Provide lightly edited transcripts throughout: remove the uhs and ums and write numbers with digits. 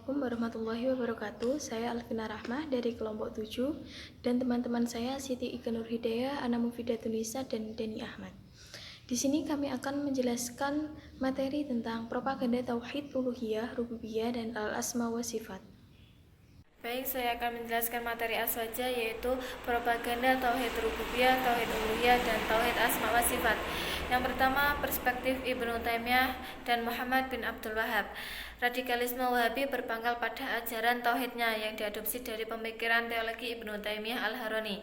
Assalamualaikum warahmatullahi wabarakatuh. Saya Alvina Rahmah dari kelompok 7 dan teman-teman saya Siti Ika Nur Hidayah, Ana Mufidah Tunisa, dan Deni Ahmad. Di sini kami akan menjelaskan materi tentang propaganda tauhid uluhiyah, rububiyah, dan al-asma wa sifat. Baik, saya akan menjelaskan materi A saja, yaitu propaganda tauhid rububiyah, tauhid uluhiyah, dan tauhid asma wa sifat. Yang pertama, perspektif Ibnu Taimiyah dan Muhammad bin Abdul Wahab. Radikalisme Wahabi berpangkal pada ajaran tauhidnya yang diadopsi dari pemikiran teologi Ibnu Taimiyah Al-Harani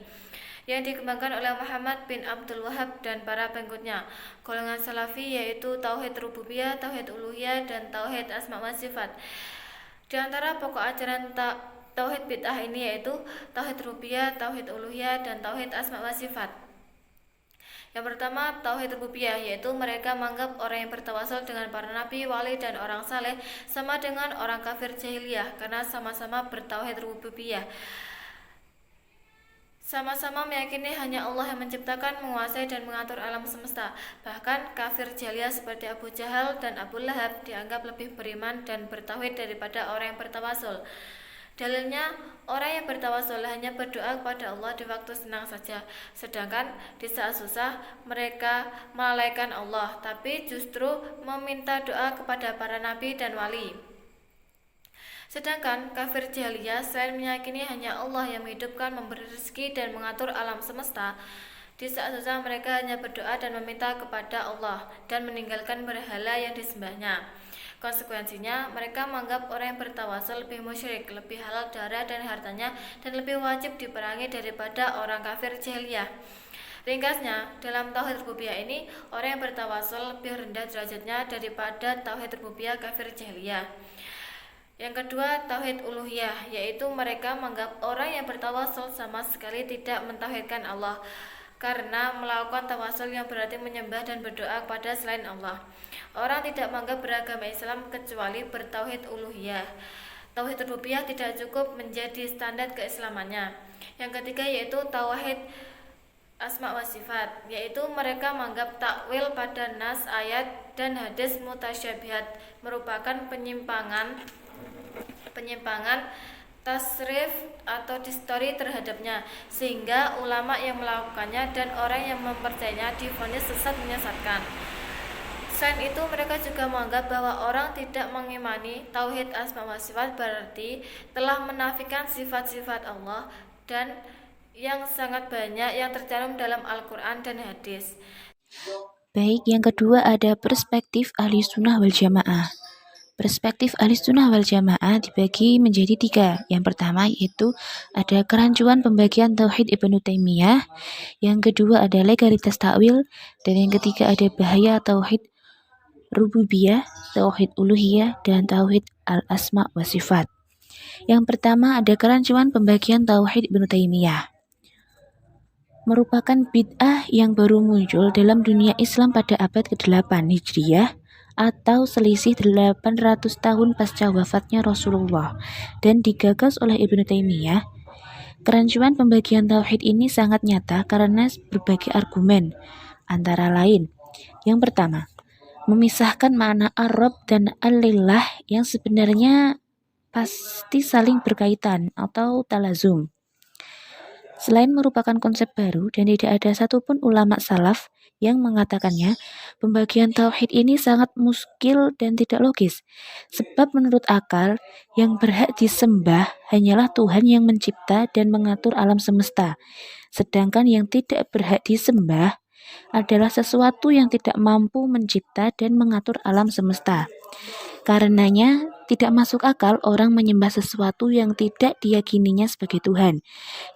yang dikembangkan oleh Muhammad bin Abdul Wahab dan para pengikutnya. Golongan Salafi yaitu tauhid rububiyah, tauhid uluhiyah, dan tauhid asma wa sifat. Di antara pokok ajaran tauhid bid'ah ini yaitu tauhid rububiyah, tauhid uluhiyah, dan tauhid asma wa sifat. Yang pertama, tauhid rububiyah, yaitu mereka menganggap orang yang bertawasul dengan para nabi, wali, dan orang saleh sama dengan orang kafir jahiliyah karena sama-sama bertauhid rububiyah. Sama-sama meyakini hanya Allah yang menciptakan, menguasai, dan mengatur alam semesta. Bahkan kafir jahiliyah seperti Abu Jahal dan Abu Lahab dianggap lebih beriman dan bertauhid daripada orang yang bertawasul. Dalilnya, orang yang bertawasul hanya berdoa kepada Allah di waktu senang saja, sedangkan di saat susah mereka melalaikan Allah, tapi justru meminta doa kepada para nabi dan wali. Sedangkan kafir jahiliyah selain meyakini hanya Allah yang menghidupkan, memberi rezeki, dan mengatur alam semesta, di saat susah mereka hanya berdoa dan meminta kepada Allah dan meninggalkan berhala yang disembahnya. Konsekuensinya, mereka menganggap orang yang bertawasul lebih musyrik, lebih halal darah dan hartanya, dan lebih wajib diperangi daripada orang kafir jahiliyah. Ringkasnya, dalam tauhid rububiyah ini, orang yang bertawasul lebih rendah derajatnya daripada tauhid rububiyah kafir jahiliyah. Yang kedua, tauhid uluhiyah, yaitu mereka menganggap orang yang bertawasul sama sekali tidak mentauhidkan Allah, karena melakukan tawasul yang berarti menyembah dan berdoa kepada selain Allah. Orang tidak menganggap beragama Islam kecuali bertauhid uluhiyah. Tauhid rububiyah tidak cukup menjadi standar keislamannya. Yang ketiga yaitu tauhid asma wa sifat, yaitu mereka menganggap takwil pada nas, ayat, dan hadis mutasyabihat merupakan penyimpangan tasrif atau distori terhadapnya, sehingga ulama yang melakukannya dan orang yang mempercayainya divonis sesat menyesatkan. Selain itu, mereka juga menganggap bahwa orang tidak mengimani tauhid asma wa sifat berarti telah menafikan sifat-sifat Allah dan yang sangat banyak yang tercantum dalam Al-Quran dan hadis. Baik, yang kedua ada perspektif ahli sunnah wal jamaah. Perspektif ahli sunnah wal jamaah dibagi menjadi 3. Yang pertama yaitu ada kerancuan pembagian tauhid Ibnu Taimiyah, yang kedua ada legalitas takwil, dan yang ketiga ada bahaya tauhid rububiyah, tauhid uluhiyah, dan tauhid al-asma wa sifat. Yang pertama ada kerancuan pembagian tauhid Ibnu Taimiyah. Merupakan bid'ah yang baru muncul dalam dunia Islam pada abad ke-8 Hijriyah atau selisih 800 tahun pasca wafatnya Rasulullah dan digagas oleh Ibnu Taimiyah. Kerancuan pembagian tauhid ini sangat nyata karena berbagai argumen, antara lain yang pertama, memisahkan makna ar-Rabb dan al-Lillah yang sebenarnya pasti saling berkaitan atau talazum. Selain merupakan konsep baru dan tidak ada satupun ulama salaf yang mengatakannya, pembagian tauhid ini sangat muskil dan tidak logis. Sebab menurut akal, yang berhak disembah hanyalah Tuhan yang mencipta dan mengatur alam semesta. Sedangkan yang tidak berhak disembah adalah sesuatu yang tidak mampu mencipta dan mengatur alam semesta. Karenanya, tidak masuk akal orang menyembah sesuatu yang tidak diyakininya sebagai Tuhan,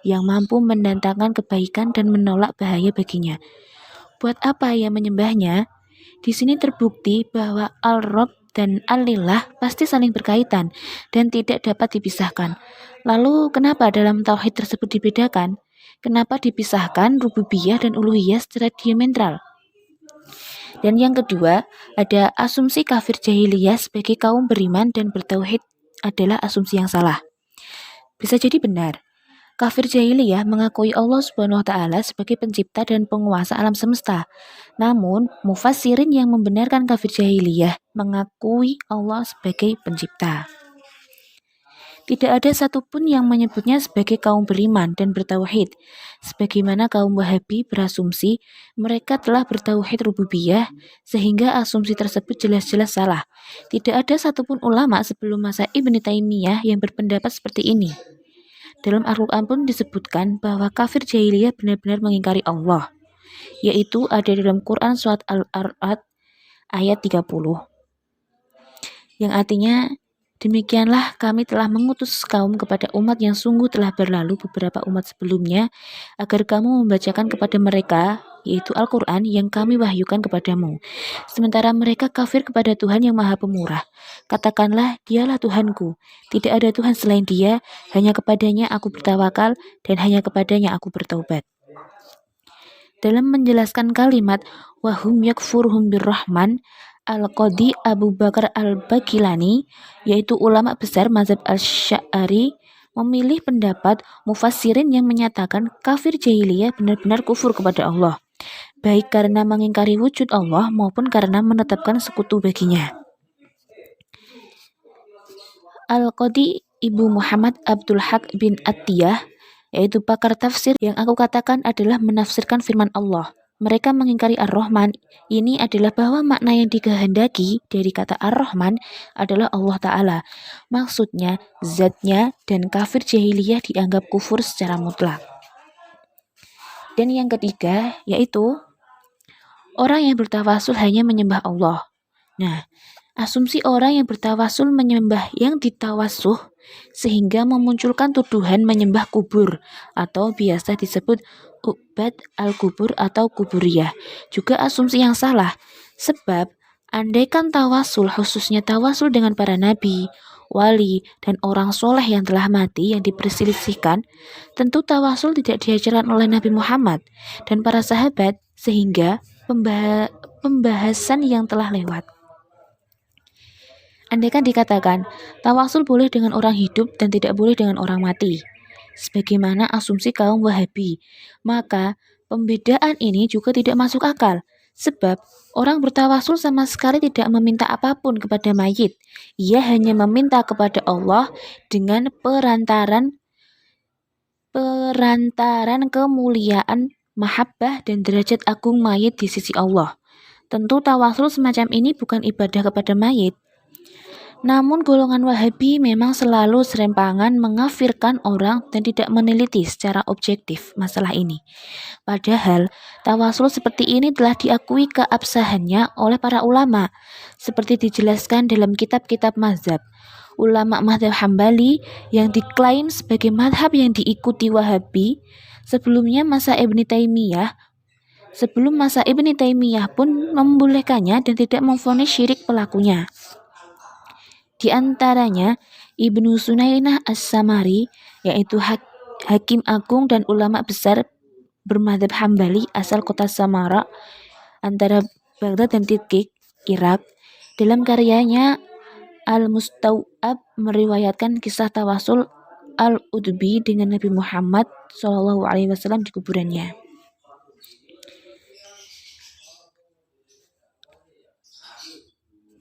yang mampu mendatangkan kebaikan dan menolak bahaya baginya. Buat apa ia menyembahnya? Di sini terbukti bahwa al-Rabb dan al-Lillah pasti saling berkaitan dan tidak dapat dipisahkan. Lalu kenapa dalam tauhid tersebut dibedakan? Kenapa dipisahkan rububiyah dan uluhiyah secara diametral? Dan yang kedua, ada asumsi kafir jahiliyah sebagai kaum beriman dan bertauhid adalah asumsi yang salah. Bisa jadi benar. Kafir jahiliyah mengakui Allah Subhanahu wa taala sebagai pencipta dan penguasa alam semesta. Namun, mufassirin yang membenarkan kafir jahiliyah mengakui Allah sebagai pencipta. Tidak ada satupun yang menyebutnya sebagai kaum beriman dan bertauhid. Sebagaimana kaum Wahabi berasumsi mereka telah bertauhid rububiyah, sehingga asumsi tersebut jelas-jelas salah. Tidak ada satupun ulama sebelum masa Ibnu Taimiyah yang berpendapat seperti ini. Dalam Al-Quran pun disebutkan bahwa kafir jahiliyah benar-benar mengingkari Allah, yaitu ada dalam Quran surat Al-A'raf ayat 30. Yang artinya, demikianlah kami telah mengutus kaum kepada umat yang sungguh telah berlalu beberapa umat sebelumnya, agar kamu membacakan kepada mereka, yaitu Al-Quran yang kami wahyukan kepadamu. Sementara mereka kafir kepada Tuhan yang Maha Pemurah. Katakanlah, dialah Tuhanku. Tidak ada Tuhan selain Dia, hanya kepadanya aku bertawakal, dan hanya kepadanya aku bertaubat. Dalam menjelaskan kalimat wahum yakfuruhum birrahman, Al-Qadhi Abu Bakar Al-Bakilani, yaitu ulama besar mazhab Al-Sy'ari, memilih pendapat mufassirin yang menyatakan kafir jahiliyah benar-benar kufur kepada Allah, baik karena mengingkari wujud Allah maupun karena menetapkan sekutu baginya. Al-Qadhi Ibu Muhammad Abdul Haq bin Attiyah, yaitu pakar tafsir yang aku katakan adalah menafsirkan firman Allah. Mereka mengingkari Ar-Rahman. Ini adalah bahwa makna yang dikehendaki dari kata Ar-Rahman adalah Allah Ta'ala. Maksudnya, zatnya dan kafir jahiliyah dianggap kufur secara mutlak. Dan yang ketiga, yaitu orang yang bertawasul hanya menyembah Allah. Nah, asumsi orang yang bertawasul menyembah yang ditawasuh sehingga memunculkan tuduhan menyembah kubur atau biasa disebut ubad al-kubur atau kuburiyah. Juga asumsi yang salah, sebab andaikan tawasul, khususnya tawasul dengan para nabi, wali, dan orang soleh yang telah mati yang diperselisihkan, tentu tawasul tidak diajarkan oleh Nabi Muhammad dan para sahabat, sehingga pembahasan yang telah lewat. Andaikan dikatakan, tawasul boleh dengan orang hidup dan tidak boleh dengan orang mati, sebagaimana asumsi kaum Wahabi, maka pembedaan ini juga tidak masuk akal, sebab orang bertawasul sama sekali tidak meminta apapun kepada mayit. Ia hanya meminta kepada Allah dengan perantaran kemuliaan, mahabbah, dan derajat agung mayit di sisi Allah. Tentu tawasul semacam ini bukan ibadah kepada mayit. Namun golongan Wahabi memang selalu serempangan mengafirkan orang dan tidak meneliti secara objektif masalah ini. Padahal tawasul seperti ini telah diakui keabsahannya oleh para ulama, seperti dijelaskan dalam kitab-kitab mazhab. Ulama mazhab Hambali yang diklaim sebagai mazhab yang diikuti Wahabi sebelum masa Ibnu Taimiyah pun membolehkannya dan tidak memvonis syirik pelakunya. Di antaranya Ibnu Sunaynah As-Samari, yaitu hakim agung dan ulama besar bermadzhab Hambali asal kota Samara antara Baghdad dan Tikrit, Irak. Dalam karyanya Al-Mustau'ab meriwayatkan kisah tawasul Al-Udbi dengan Nabi Muhammad SAW di kuburannya.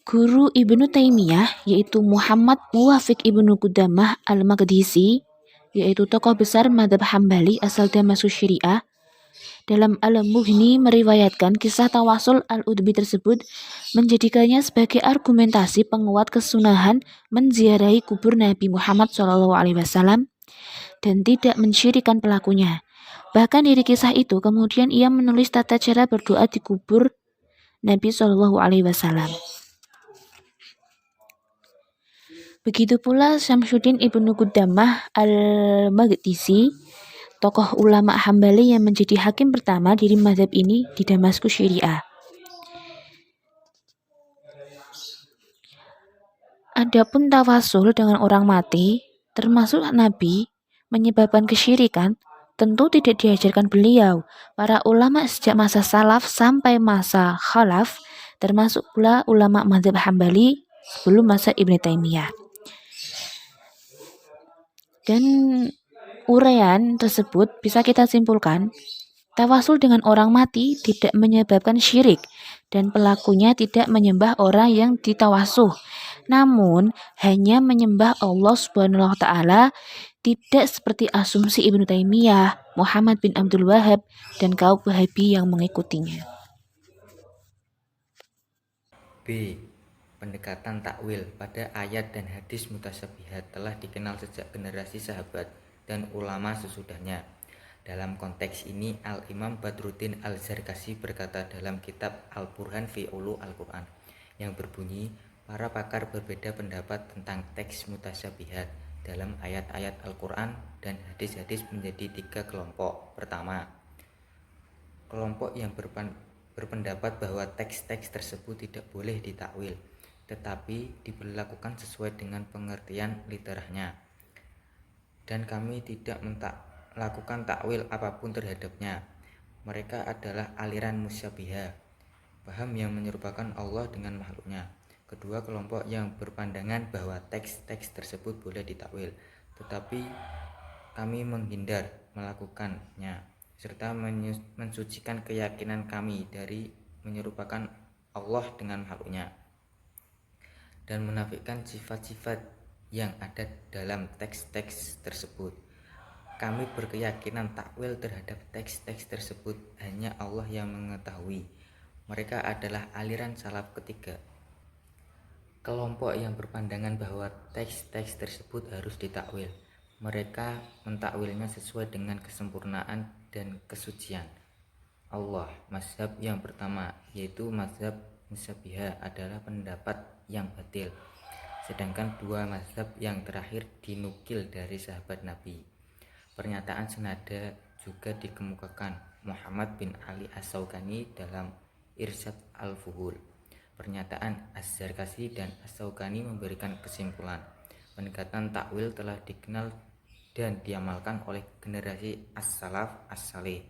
Guru Ibnu Taimiyah, yaitu Muhammad Muwafiq Ibnu Qudamah Al-Maqdisi, yaitu tokoh besar madzhab Hambali asal Damaskus Syariah, dalam Al-Mughni meriwayatkan kisah tawasul Al-Udbi tersebut menjadikannya sebagai argumentasi penguat kesunahan menziarahi kubur Nabi Muhammad SAW dan tidak mensyirikan pelakunya. Bahkan dari kisah itu kemudian ia menulis tata cara berdoa di kubur Nabi SAW. Begitu pula Syamsuddin Ibnu Qudamah Al-Maqdisi, tokoh ulama Hambali yang menjadi hakim pertama dari mazhab ini di Damaskus Syariah. Adapun tawasul dengan orang mati, termasuk Nabi, menyebabkan kesyirikan, tentu tidak diajarkan beliau. Para ulama sejak masa salaf sampai masa khalaf, termasuk pula ulama mazhab Hambali sebelum masa Ibnu Taimiyah. Dan uraian tersebut bisa kita simpulkan, tawasul dengan orang mati tidak menyebabkan syirik dan pelakunya tidak menyembah orang yang ditawasuh. Namun, hanya menyembah Allah Subhanahu wa taala, tidak seperti asumsi Ibnu Taimiyah, Muhammad bin Abdul Wahab, dan kaum Wahabi yang mengikutinya. B. Pendekatan takwil pada ayat dan hadis mutasyabihat telah dikenal sejak generasi sahabat dan ulama sesudahnya. Dalam konteks ini, Al-Imam Badruddin Al-Zarkasi berkata dalam kitab Al-Burhan fi Ulu Al-Quran yang berbunyi, para pakar berbeda pendapat tentang teks mutasyabihat dalam ayat-ayat Al-Quran dan hadis-hadis menjadi 3 kelompok. Pertama, kelompok yang berpendapat bahwa teks-teks tersebut tidak boleh ditakwil, tetapi diberlakukan sesuai dengan pengertian literahnya, dan kami tidak melakukan takwil apapun terhadapnya. Mereka adalah aliran musyabihah, paham yang menyerupakan Allah dengan makhluknya. Kedua kelompok yang berpandangan bahwa teks-teks tersebut boleh ditakwil, tetapi kami menghindar melakukannya, serta mensucikan keyakinan kami dari menyerupakan Allah dengan makhluknya dan menafikan sifat-sifat yang ada dalam teks-teks tersebut. Kami berkeyakinan takwil terhadap teks-teks tersebut hanya Allah yang mengetahui. Mereka adalah aliran salaf ketiga. Kelompok yang berpandangan bahwa teks-teks tersebut harus ditakwil, mereka mentakwilnya sesuai dengan kesempurnaan dan kesucian Allah. Mazhab yang pertama, yaitu mazhab musyabihah, adalah pendapat yang batil, sedangkan dua mazhab yang terakhir dinukil dari sahabat Nabi. Pernyataan senada juga dikemukakan Muhammad bin Ali As-Syaukani dalam Irsyad Al-Fuhul. Pernyataan Az-Zarkasi dan As-Syaukani memberikan kesimpulan, pendekatan takwil telah dikenal dan diamalkan oleh generasi as-salaf as-saleh,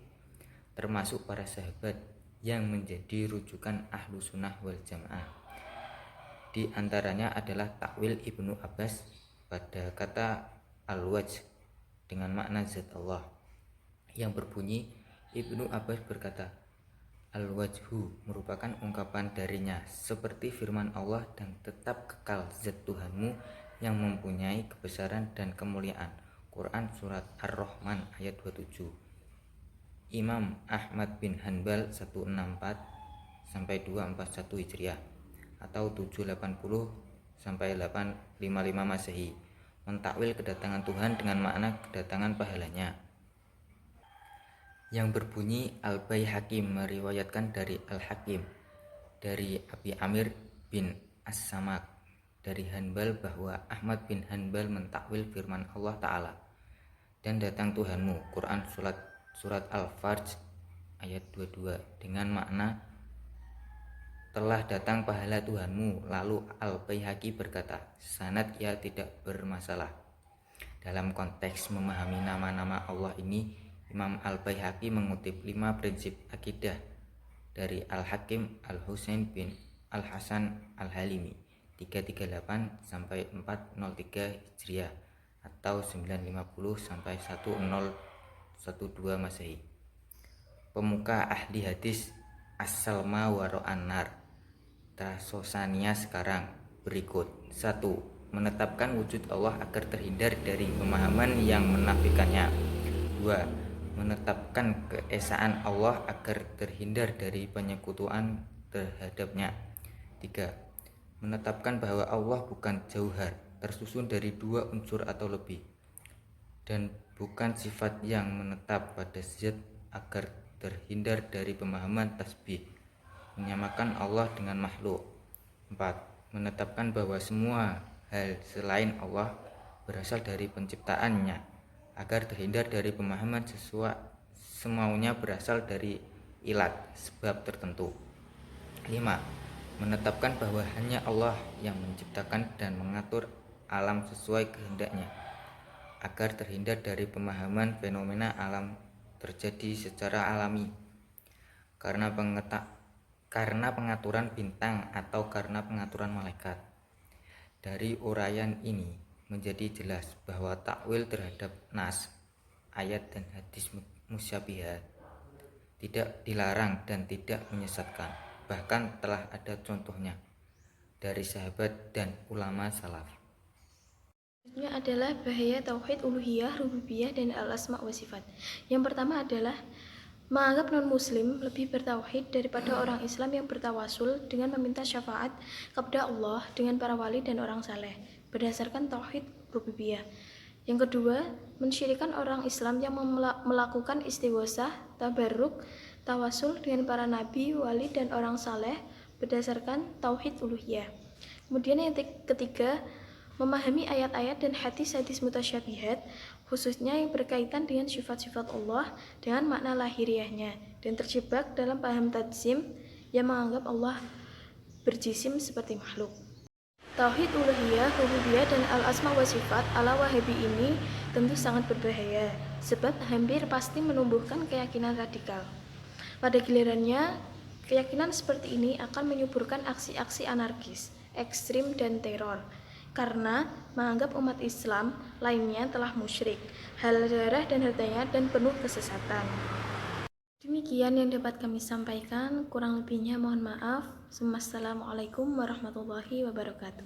termasuk para sahabat yang menjadi rujukan ahlu sunnah wal jamaah. Di antaranya adalah takwil Ibnu Abbas pada kata al-wajh dengan makna zat Allah, yang berbunyi, Ibnu Abbas berkata, al-wajhu merupakan ungkapan darinya seperti firman Allah dan tetap kekal zat Tuhanmu yang mempunyai kebesaran dan kemuliaan. Quran Surat Ar-Rahman ayat 27. Imam Ahmad bin Hanbal 164-241 Hijriah atau 780-855 Masehi mentakwil kedatangan Tuhan dengan makna kedatangan pahalanya, yang berbunyi, Al-Baihaqi meriwayatkan dari Al-Hakim dari Abi Amir bin As-Samak dari Hanbal bahwa Ahmad bin Hanbal mentakwil firman Allah Ta'ala, dan datang Tuhanmu, Quran Surat Al-Farj ayat 22, dengan makna telah datang pahala Tuhanmu. Lalu Al-Baihaqi berkata, sanad ia tidak bermasalah. Dalam konteks memahami nama-nama Allah ini, Imam Al-Baihaqi mengutip 5 prinsip akidah dari Al-Hakim Al-Husain bin Al-Hasan Al-Halimi 338-403 Hijriah atau 950-1012 Masehi. Pemuka ahli hadis As-Salma Waro'an Nar Trasosania sekarang berikut. 1. Menetapkan wujud Allah agar terhindar dari pemahaman yang menafikannya. 2. Menetapkan keesaan Allah agar terhindar dari penyekutuan terhadapnya. 3. Menetapkan bahwa Allah bukan jauhar, tersusun dari 2 unsur atau lebih, dan bukan sifat yang menetap pada zat agar terhindar dari pemahaman tasbih, menyamakan Allah dengan makhluk. 4. Menetapkan bahwa semua hal selain Allah berasal dari penciptaannya, agar terhindar dari pemahaman semaunya berasal dari ilat, sebab tertentu. 5. Menetapkan bahwa hanya Allah yang menciptakan dan mengatur alam sesuai kehendaknya, agar terhindar dari pemahaman fenomena alam terjadi secara alami karena pengaturan bintang atau karena pengaturan malaikat. Dari uraian ini menjadi jelas bahwa takwil terhadap nas, ayat dan hadis musyabihah tidak dilarang dan tidak menyesatkan, bahkan telah ada contohnya. dari sahabat dan ulama salaf. Selanjutnya adalah bahaya tauhid uluhiyah, rububiyah, dan al-asma wa sifat. Yang pertama adalah menganggap non-muslim lebih bertauhid daripada orang Islam yang bertawasul dengan meminta syafaat kepada Allah dengan para wali dan orang saleh berdasarkan tauhid rububiyah. Yang kedua, mensyirikan orang Islam yang melakukan istighosah, tabarruk, tawasul dengan para nabi, wali, dan orang saleh berdasarkan tauhid uluhiyah. Kemudian yang ketiga, memahami ayat-ayat dan hadis-hadis mutasyabihat, khususnya yang berkaitan dengan sifat-sifat Allah dengan makna lahiriahnya, dan terjebak dalam paham tajsim yang menganggap Allah berjisim seperti makhluk. Tauhid uluhiyah, rububiyah, dan al-asma wa sifat ala Wahabi ini tentu sangat berbahaya, sebab hampir pasti menumbuhkan keyakinan radikal. Pada gilirannya, keyakinan seperti ini akan menyuburkan aksi-aksi anarkis, ekstrim, dan teror, karena menganggap umat Islam lainnya telah musyrik, halal darah dan hartanya, dan penuh kesesatan. Demikian yang dapat kami sampaikan, kurang lebihnya mohon maaf. Wassalamualaikum warahmatullahi wabarakatuh.